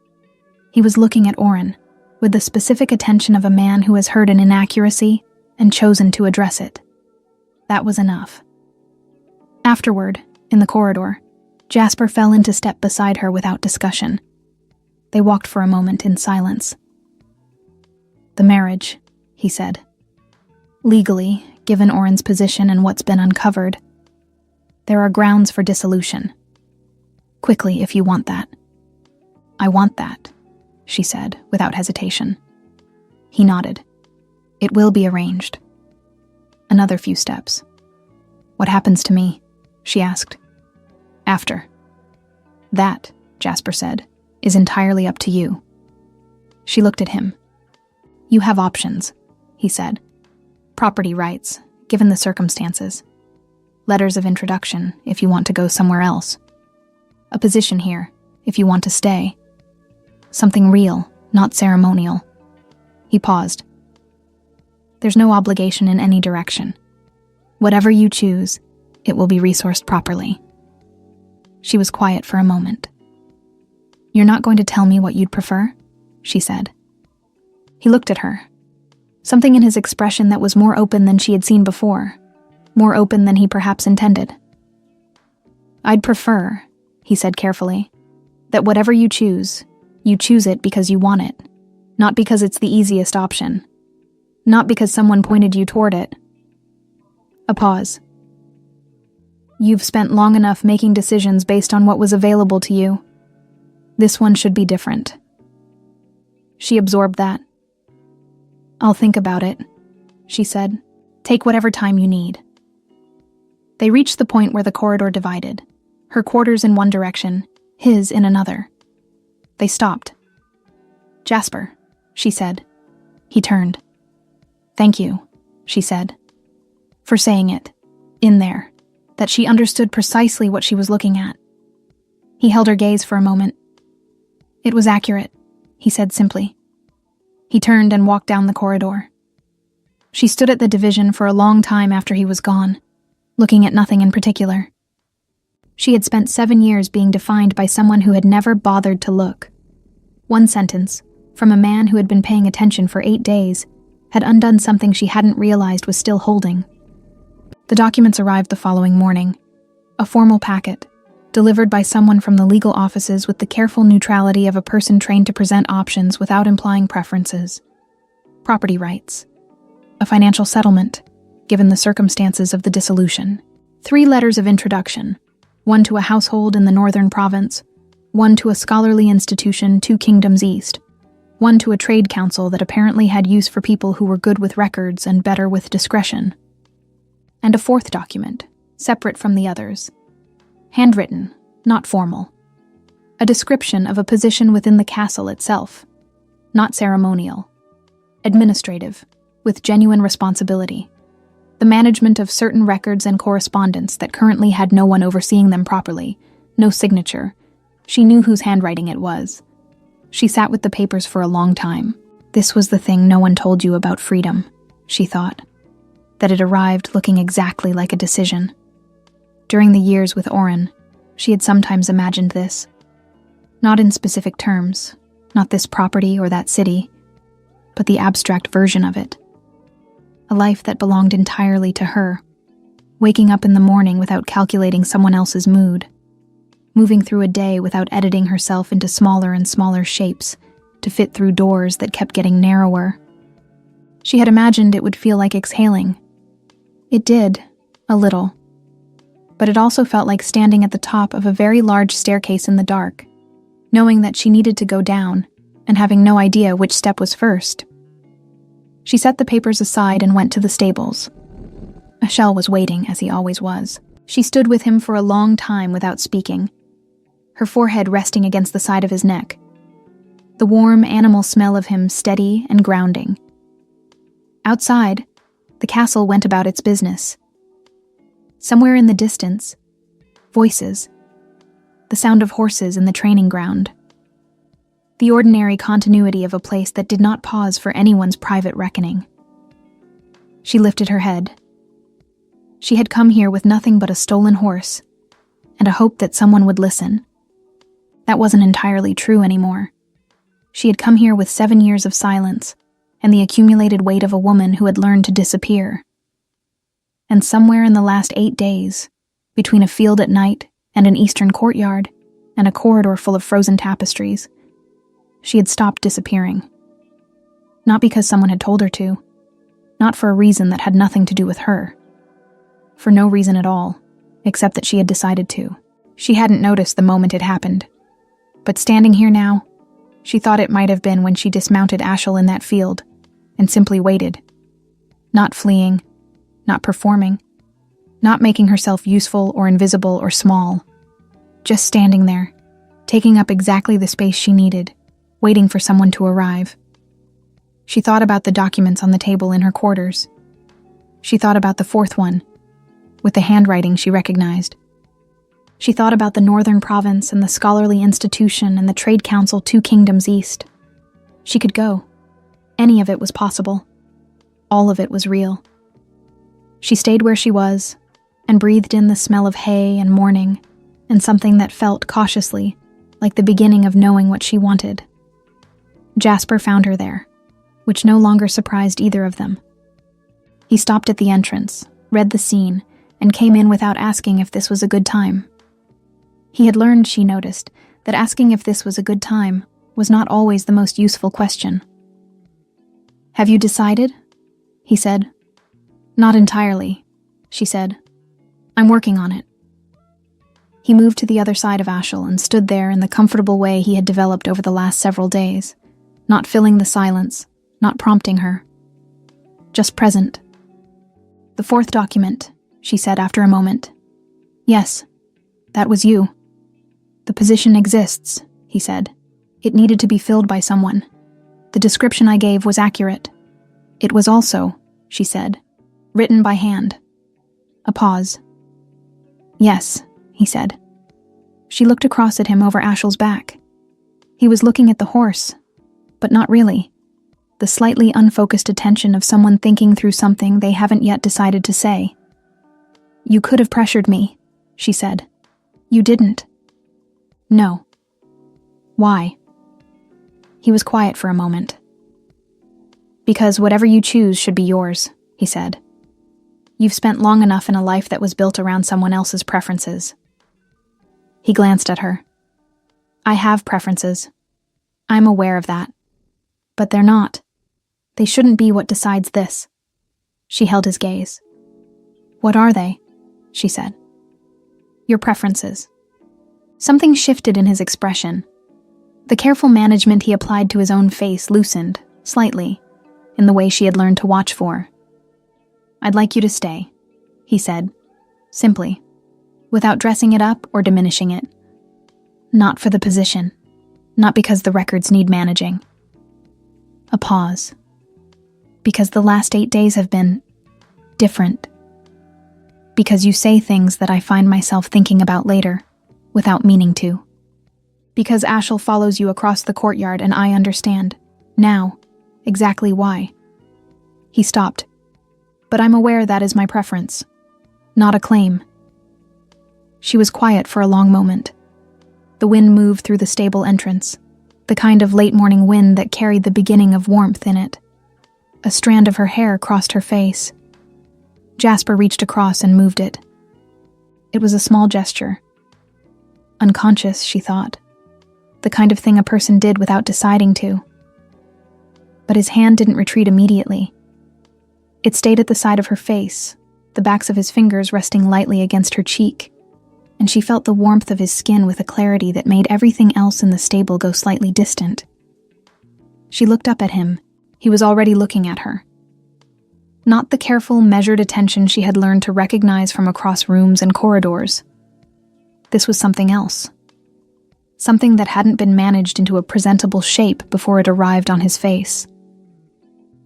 He was looking at Oren, with the specific attention of a man who has heard an inaccuracy and chosen to address it. That was enough. Afterward, in the corridor, Jasper fell into step beside her without discussion. They walked for a moment in silence. "The marriage," he said. "Legally, given Oren's position and what's been uncovered, there are grounds for dissolution. Quickly, if you want that." "I want that," she said, without hesitation. He nodded. "It will be arranged." Another few steps. "What happens to me?" she asked. "After." "That," Jasper said, "is entirely up to you." She looked at him. "You have options," he said. "Property rights, given the circumstances. Letters of introduction, if you want to go somewhere else. A position here, if you want to stay. Something real, not ceremonial." He paused. "There's no obligation in any direction. Whatever you choose, it will be resourced properly." She was quiet for a moment. "You're not going to tell me what you'd prefer?" she said. He looked at her. Something in his expression that was more open than she had seen before, more open than he perhaps intended. "I'd prefer," he said carefully, "that whatever you choose it because you want it, not because it's the easiest option, not because someone pointed you toward it." A pause. "You've spent long enough making decisions based on what was available to you. This one should be different." She absorbed that. "I'll think about it," she said. "Take whatever time you need." They reached the point where the corridor divided, her quarters in one direction, his in another. They stopped. "Jasper," she said. He turned. "Thank you," she said, "for saying it, in there, that she understood precisely what she was looking at." He held her gaze for a moment. "It was accurate," he said simply. He turned and walked down the corridor. She stood at the division for a long time after he was gone, looking at nothing in particular. She had spent 7 years being defined by someone who had never bothered to look. One sentence, from a man who had been paying attention for 8 days, had undone something she hadn't realized was still holding. The documents arrived the following morning. A formal packet, delivered by someone from the legal offices with the careful neutrality of a person trained to present options without implying preferences. Property rights. A financial settlement, given the circumstances of the dissolution. 3 letters of introduction, one to a household in the northern province, one to a scholarly institution 2 kingdoms east, one to a trade council that apparently had use for people who were good with records and better with discretion. And a 4th document, separate from the others. Handwritten, not formal. A description of a position within the castle itself, not ceremonial. Administrative, with genuine responsibility. The management of certain records and correspondence that currently had no one overseeing them properly, no signature. She knew whose handwriting it was. She sat with the papers for a long time. This was the thing no one told you about freedom, she thought. That it arrived looking exactly like a decision. During the years with Oren, she had sometimes imagined this. Not in specific terms, not this property or that city, but the abstract version of it. A life that belonged entirely to her, waking up in the morning without calculating someone else's mood, moving through a day without editing herself into smaller and smaller shapes to fit through doors that kept getting narrower. She had imagined it would feel like exhaling. It did, a little. But it also felt like standing at the top of a very large staircase in the dark, knowing that she needed to go down, and having no idea which step was first. She set the papers aside and went to the stables. Ashel was waiting, as he always was. She stood with him for a long time without speaking, her forehead resting against the side of his neck. The warm animal smell of him steady and grounding. Outside, the castle went about its business. Somewhere in the distance, voices, the sound of horses in the training ground. The ordinary continuity of a place that did not pause for anyone's private reckoning. She lifted her head. She had come here with nothing but a stolen horse, and a hope that someone would listen. That wasn't entirely true anymore. She had come here with 7 years of silence, and the accumulated weight of a woman who had learned to disappear. And somewhere in the last 8 days, between a field at night and an eastern courtyard, and a corridor full of frozen tapestries, she had stopped disappearing. Not because someone had told her to, not for a reason that had nothing to do with her. For no reason at all, except that she had decided to. She hadn't noticed the moment it happened. But standing here now, she thought it might have been when she dismounted Ashel in that field, and simply waited. Not fleeing, not performing, not making herself useful or invisible or small. Just standing there, taking up exactly the space she needed, waiting for someone to arrive. She thought about the documents on the table in her quarters. She thought about the 4th one, with the handwriting she recognized. She thought about the northern province and the scholarly institution and the trade council 2 kingdoms east. She could go. Any of it was possible. All of it was real. She stayed where she was, and breathed in the smell of hay and morning, and something that felt cautiously like the beginning of knowing what she wanted. Jasper found her there, which no longer surprised either of them. He stopped at the entrance, read the scene, and came in without asking if this was a good time. He had learned, she noticed, that asking if this was a good time was not always the most useful question. "Have you decided?" he said. "Not entirely," she said. "I'm working on it." He moved to the other side of Ashel and stood there in the comfortable way he had developed over the last several days, not filling the silence, not prompting her. Just present. "The 4th document," she said after a moment. "Yes, that was you." "The position exists," he said. "It needed to be filled by someone. The description I gave was accurate. It was also she said. Written by hand. A pause. Yes, he said. She looked across at him over Ashel's back. He was looking at the horse, but not really. The slightly unfocused attention of someone thinking through something they haven't yet decided to say. You could have pressured me, she said. You didn't. No. Why? He was quiet for a moment. Because whatever you choose should be yours, he said. You've spent long enough in a life that was built around someone else's preferences. He glanced at her. I have preferences. I'm aware of that. But they're not. They shouldn't be what decides this. She held his gaze. What are they? She said. Your preferences. Something shifted in his expression. The careful management he applied to his own face loosened, slightly, in the way she had learned to watch for. I'd like you to stay, he said, simply, without dressing it up or diminishing it. Not for the position, not because the records need managing. A pause. Because the last 8 days have been different. Because you say things that I find myself thinking about later, without meaning to. Because Ashel follows you across the courtyard and I understand, now, exactly why. He stopped. But I'm aware that is my preference, not a claim. She was quiet for a long moment. The wind moved through the stable entrance, the kind of late-morning wind that carried the beginning of warmth in it. A strand of her hair crossed her face. Jasper reached across and moved it. It was a small gesture. Unconscious, she thought. The kind of thing a person did without deciding to. But his hand didn't retreat immediately. It stayed at the side of her face, the backs of his fingers resting lightly against her cheek, and she felt the warmth of his skin with a clarity that made everything else in the stable go slightly distant. She looked up at him. He was already looking at her. Not the careful, measured attention she had learned to recognize from across rooms and corridors. This was something else. Something that hadn't been managed into a presentable shape before it arrived on his face.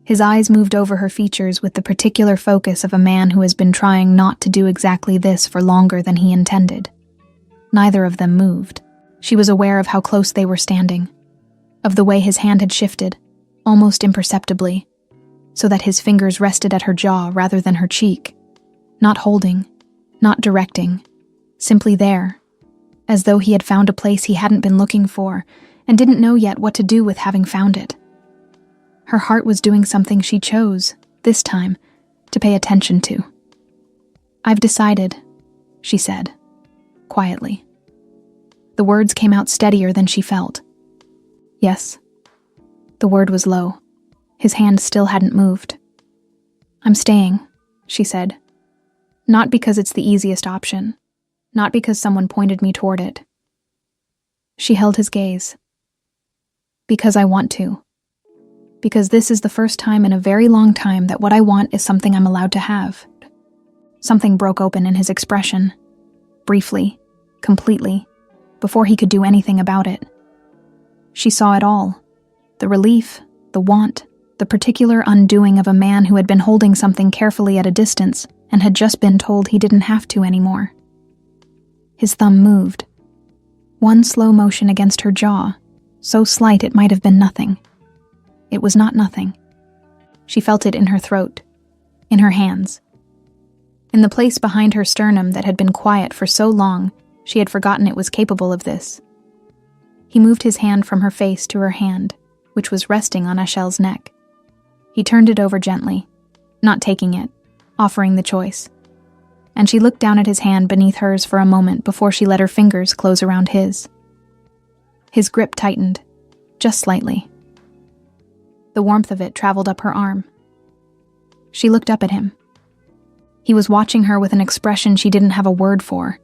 His eyes moved over her features with the particular focus of a man who has been trying not to do exactly this for longer than he intended. Neither of them moved. She was aware of how close they were standing, of the way his hand had shifted, almost imperceptibly, so that his fingers rested at her jaw rather than her cheek, not holding, not directing, simply there, as though he had found a place he hadn't been looking for and didn't know yet what to do with having found it. Her heart was doing something she chose, this time, to pay attention to. I've decided, she said, quietly. The words came out steadier than she felt. Yes. The word was low. His hand still hadn't moved. I'm staying, she said. Not because it's the easiest option. Not because someone pointed me toward it. She held his gaze. Because I want to. Because this is the first time in a very long time that what I want is something I'm allowed to have. Something broke open in his expression. Briefly, completely, before he could do anything about it. She saw it all. The relief, the want, the particular undoing of a man who had been holding something carefully at a distance and had just been told he didn't have to anymore. His thumb moved. One slow motion against her jaw, so slight it might have been nothing. It was not nothing. She felt it in her throat, in her hands. In the place behind her sternum that had been quiet for so long, she had forgotten it was capable of this. He moved his hand from her face to her hand, which was resting on Ashel's neck. He turned it over gently, not taking it, offering the choice. And she looked down at his hand beneath hers for a moment before she let her fingers close around his. His grip tightened, just slightly. The warmth of it traveled up her arm. She looked up at him. He was watching her with an expression she didn't have a word for,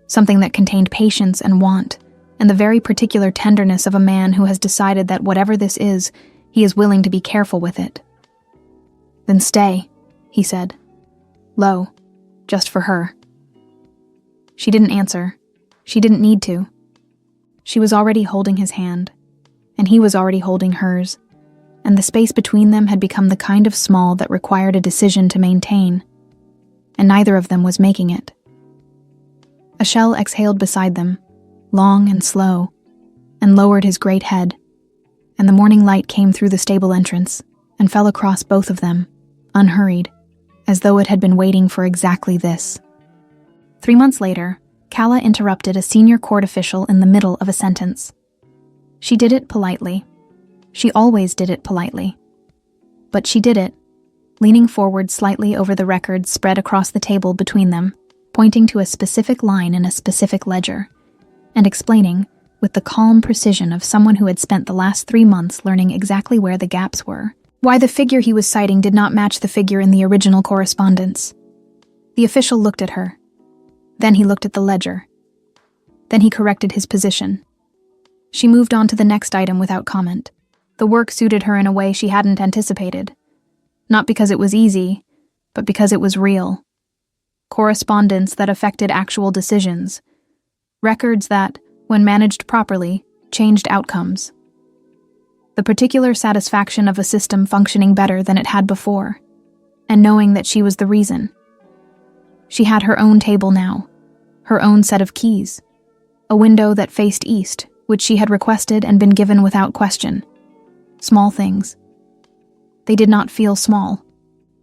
something that contained patience and want, and the very particular tenderness of a man who has decided that whatever this is, he is willing to be careful with it. Then stay, he said, low, just for her. She didn't answer. She didn't need to. She was already holding his hand, and he was already holding hers, and the space between them had become the kind of small that required a decision to maintain, and neither of them was making it. Ashel exhaled beside them, long and slow, and lowered his great head, and the morning light came through the stable entrance and fell across both of them, unhurried, as though it had been waiting for exactly this. 3 months later, Calla interrupted a senior court official in the middle of a sentence. She did it politely. She always did it politely. But she did it, leaning forward slightly over the records spread across the table between them, pointing to a specific line in a specific ledger, and explaining, with the calm precision of someone who had spent the last 3 months learning exactly where the gaps were, why the figure he was citing did not match the figure in the original correspondence. The official looked at her. Then he looked at the ledger. Then he corrected his position. She moved on to the next item without comment. The work suited her in a way she hadn't anticipated. Not because it was easy, but because it was real. Correspondence that affected actual decisions. Records that, when managed properly, changed outcomes. The particular satisfaction of a system functioning better than it had before, and knowing that she was the reason. She had her own table now, her own set of keys, a window that faced east, which she had requested and been given without question. Small things. They did not feel small.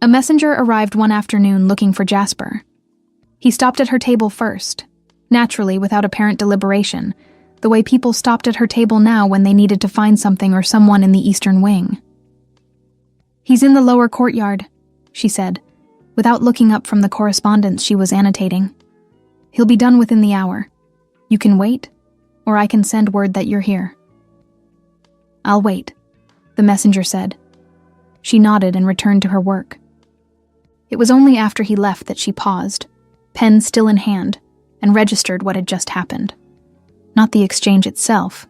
A messenger arrived one afternoon looking for Jasper. He stopped at her table first, naturally without apparent deliberation, the way people stopped at her table now when they needed to find something or someone in the eastern wing. "He's in the lower courtyard," she said, without looking up from the correspondence she was annotating. "He'll be done within the hour. You can wait, or I can send word that you're here." "I'll wait," the messenger said. She nodded and returned to her work. It was only after he left that she paused, pen still in hand, and registered what had just happened. Not the exchange itself,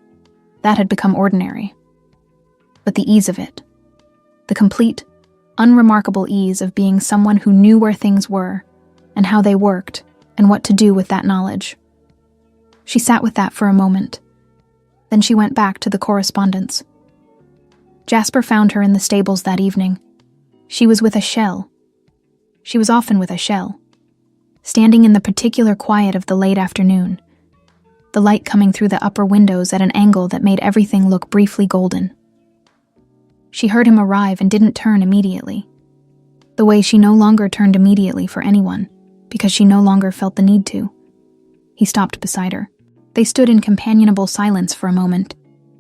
that had become ordinary, but the ease of it. The complete, unremarkable ease of being someone who knew where things were, and how they worked, and what to do with that knowledge. She sat with that for a moment. Then she went back to the correspondence. Jasper found her in the stables that evening. She was with Ashel. She was often with Ashel, standing in the particular quiet of the late afternoon, the light coming through the upper windows at an angle that made everything look briefly golden. She heard him arrive and didn't turn immediately, the way she no longer turned immediately for anyone, because she no longer felt the need to. He stopped beside her. They stood in companionable silence for a moment,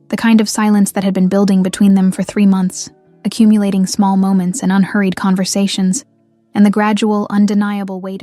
the kind of silence that had been building between them for 3 months, accumulating small moments and unhurried conversations, and the gradual, undeniable weight of